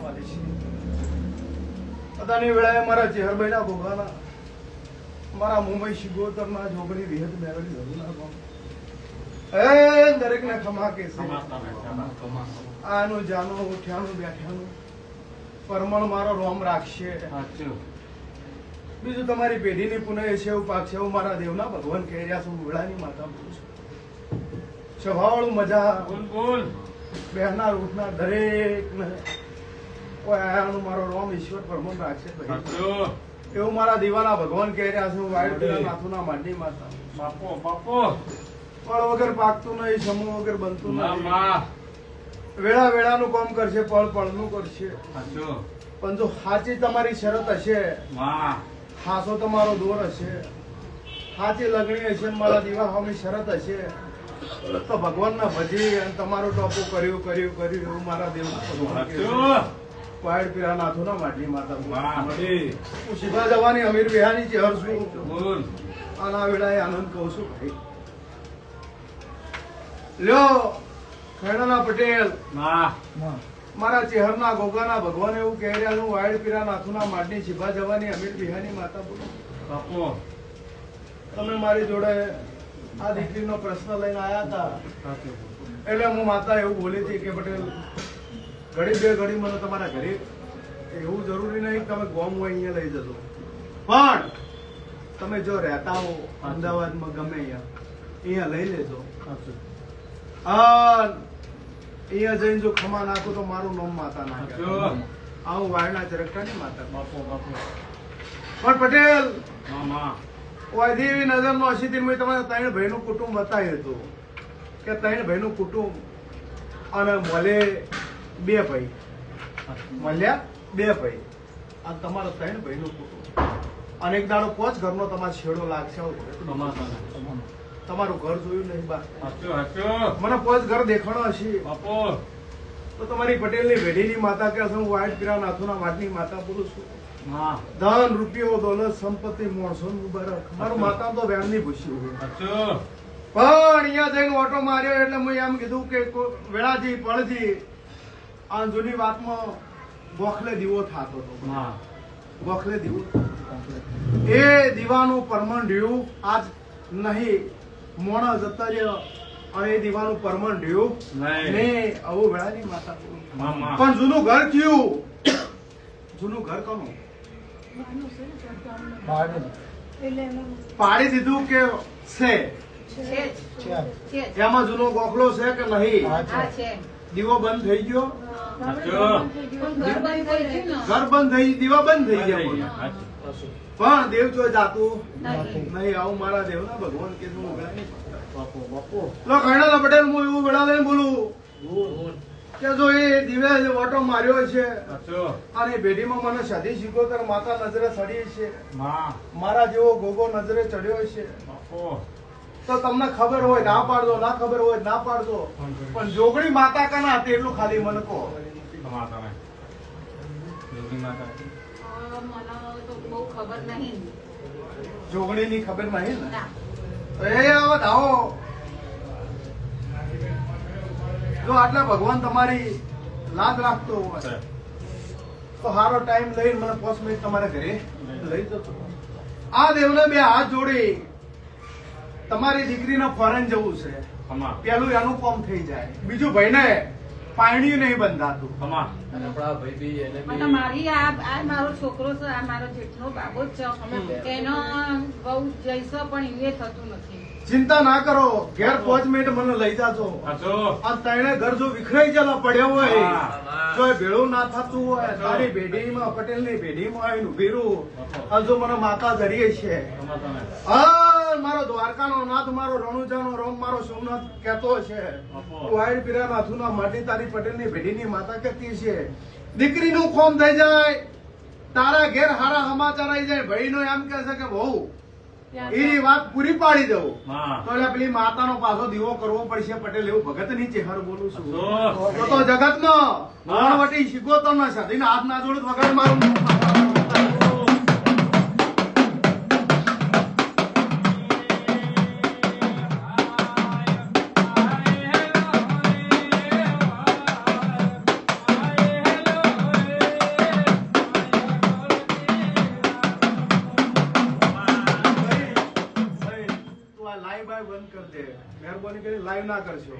વાળી છે. બધાની વેળાએ મારા ચેહરભાઈના ભોગાના મારા મુંબઈ શિગોતરના જોગણી વિહત મેળવી હરુના ગામ એ દરેકને ખમા કે છે. આનું જાનું ઉઠ્યાનું બેઠ્યાનું પરમણ મારો રોમ રાખશે. બીજું તમારી પેઢીની પુનઃ છે એવું પાક છે એવું મારા દેવના ભગવાન કહી રહ્યા છું. વેળાની માતા બોલું છું. સ્વભાવવાળું મજા બહેના રૂટના દરેક આયાનું મારો રોમ ઈશ્વર પરમણ રાખશે. એવું મારા દીવાના ભગવાન કહી રહ્યા છે. વાયુ પીલા નાથુના માંડી માતા ફળ વગર પાકતું નહીં, સમૂહ વગર બનતું નહીં. વેળા વેળાનું કામ કરશે, પળ પળનું કરશે. પણ જો સાચી તમારી શરત હશે, ખાસો તમારો દોર હશે, સાચી લગણી હશે, મારા દીવા હોમી શરત હશે, તો ભગવાનના ભજી અને તમારું ટોપું કર્યું કર્યું કર્યું એવું મારા દેવ વાયડ પીરા નાથુના માટલી માતા. હું સીધા જવાની અમીર બિહાની ચહેર છું. આના વેળાએ આનંદ કહું છું ભાઈ. લ્યો ખેડાના પટેલ મારા ચેહરના ગોગાના ભગવાન એવું કહી રહ્યા છું. વાયડ પીરા નાથુના માટની શિભા જવાની અમીર બિહાની માતા બોલો. તમે મારી જોડે આ દીકરીનો પ્રશ્ન લઈને આવ્યા હતા એટલે હું માતા એવું બોલી હતી કે પટેલ ઘડી બે ઘડી મને તમારા ઘરે એવું જરૂરી નહીં કે તમે ગોમ હોય અહીંયા લઈ જજો, પણ તમે જો રહેતા હો અમદાવાદમાં ગમે અહીંયા લઈ લેજો. અહીંયા જઈને જો ખમા નાખો તો મારું નામ માતા નાખે. આવું વાયના ચરકટાની માતા. પણ પટેલ એવી નજર નો હસીથી મેં તમારે ત્રણ ભાઈનું કુટુંબ બતાવ્યું હતું કે ત્રણ ભાઈનું કુટુંબ અને મળે બે ભાઈ મળ્યા બે ભાઈ આ તમારા ત્રણ ભાઈનું કુટુંબ અને એક દાડો પોચ ઘરનો તમારો છેડો લાગશે. તમારું ઘર જોયું નહીં બા, મને પોચ ઘર દેખાણો હશે તો તમારી પટેલની ભેડીની માતા કે હું વાઇટ પીરા નાથુના માટની માતા બોલું છું. ધન રૂપિયો દોલત સંપત્તિ મોણસો મુબારક મારું માતા તો વેણની ભૂસ્યું. પણ અહીંયા જઈને ઓટો માર્યો એટલે મેં એમ કીધું કે વેળાજી પળજી આ જૂની વાતમાં ગોખલે દીવો થતો હતો. ગોખલે દીવો એ દીવાનું પરમણ રહ્યું આજ નહીં, મોણા જતા રહ્યો અને એ દીવાનું પરમણ રહ્યું નહીં. આવું વેળાની માતા. પણ જૂનું ઘર કયું? જૂનું ઘર કોનું પાડી દીધું કે છે? એમાં જૂનો ગોખલો છે કે નહીં? દીવો બંધ થઈ ગયો, ઘર બંધ થઈ, દીવા બંધ થઈ ગયા, પણ દેવ જો જાતું નહીં. આવું મારા દેવના ભગવાન કે ઘણા પટેલ હું એવું વેળા લઈને બોલું કે જો એ દીવે ઓટો માર્યો છે અને ભેડીમાં મને સદી શિકોતર માતા નજરે ચડી છે, મારા જેવો ગોગો નજરે ચડ્યો છે, તો તમને ખબર હોય ના પાડજો, ના ખબર હોય ના પાડજો, પણ જોગણી માતા કના હતી એટલું ખાલી મને કહો. જોગણી ની ખબર નહીં ને એ આવત આવો. જો આટલા ભગવાન તમારી લાજ રાખતો હોય તો સારો ટાઈમ લઈને મને 5 મિનિટ તમારા ઘરે લઈ જતો. આ દેવને બે હાથ જોડી તમારી દીકરીને ફોરેન જવું છે, પેલું એનું કામ થઈ જાય, બીજું ભાઈને પાણીયું નહીં બંધાતું. મારી આ મારો છોકરો છે, આ મારો જેઠનો બાબો જ છે, એનો બહુ જઈશો પણ એ થતું નથી. ચિંતા ના કરો, ઘેર 5 મિનિટ મને લઈ જાજો. આ ત્રણે ઘર જો વિખરાઈ ગયેલા પડ્યા હોય, જો ભેળું ના થતું હોય, તારી ભેડીમાં પટેલની ભેડીમાં આવીને ઉભી રહું, જો મને માતા જરીએ છે. મારો દ્વારકાનો નાથ, મારો રણુજાનો રોમ, મારો સોમનાથ કહેતો છે, વાયડ પીરા નાથુના માટી તારી પટેલની ભેડીની માતા કહેતી છે. દીકરીનું ખોમ થઈ જાય, તારા ઘેર હારા સમાચાર આવી જાય, ભાઈનો એમ કે છે કે બહુ એની વાત પૂરી પાડી દઉં તો એટલે પેલી માતાનો પાછો દીવો કરવો પડશે. પટેલ એવું ભગત ની ચેહર બોલું છું તો જગત નો વટી શીખોતો ના સાથે હાથ ના જોડે વગર મારું લાઈવ બાય બંધ કરી દે, મહેરબાની કરી લાઈવ ના કરશો.